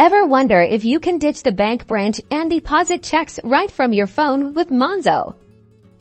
Ever wonder if you can ditch the bank branch and deposit checks right from your phone with Monzo?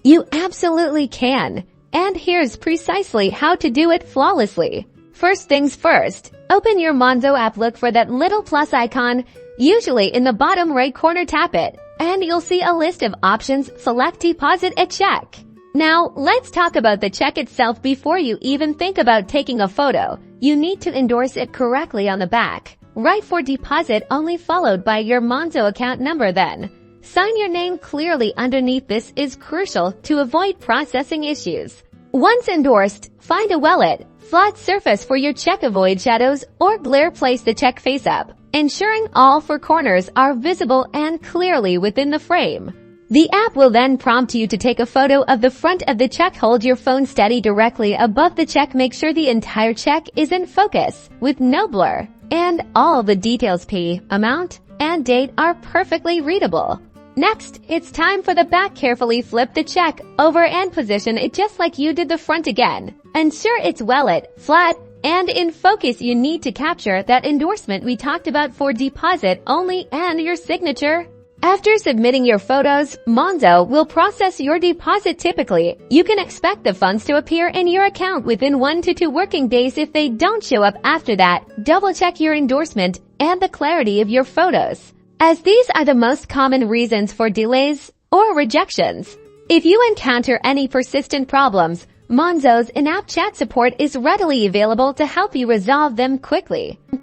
You absolutely can. And here's precisely how to do it flawlessly. First things first, open your Monzo app, look for that little plus icon, usually in the bottom right corner, tap it, and you'll see a list of options. Select deposit a check. Now, let's talk about the check itself. Before you even think about taking a photo, you need to endorse it correctly on the back. Write for deposit only, followed by your Monzo account number, then sign your name clearly underneath. This is crucial to avoid processing issues. Once endorsed, find a flat surface for your check. Avoid shadows or glare. Place the check face up, ensuring all four corners are visible and clearly within the frame. The app will then prompt you to take a photo of the front of the check. Hold your phone steady directly above the check. Make sure the entire check is in focus with no blur, and all the details, amount, and date are perfectly readable. Next, it's time for the back. Carefully flip the check over and position it just like you did the front again. Ensure it's flat, and in focus. You need to capture that endorsement we talked about for deposit only and your signature. After submitting your photos, Monzo will process your deposit. Typically, you can expect the funds to appear in your account within 1 to 2 working days. If they don't show up after that, double-check your endorsement and the clarity of your photos, as these are the most common reasons for delays or rejections. If you encounter any persistent problems, Monzo's in-app chat support is readily available to help you resolve them quickly.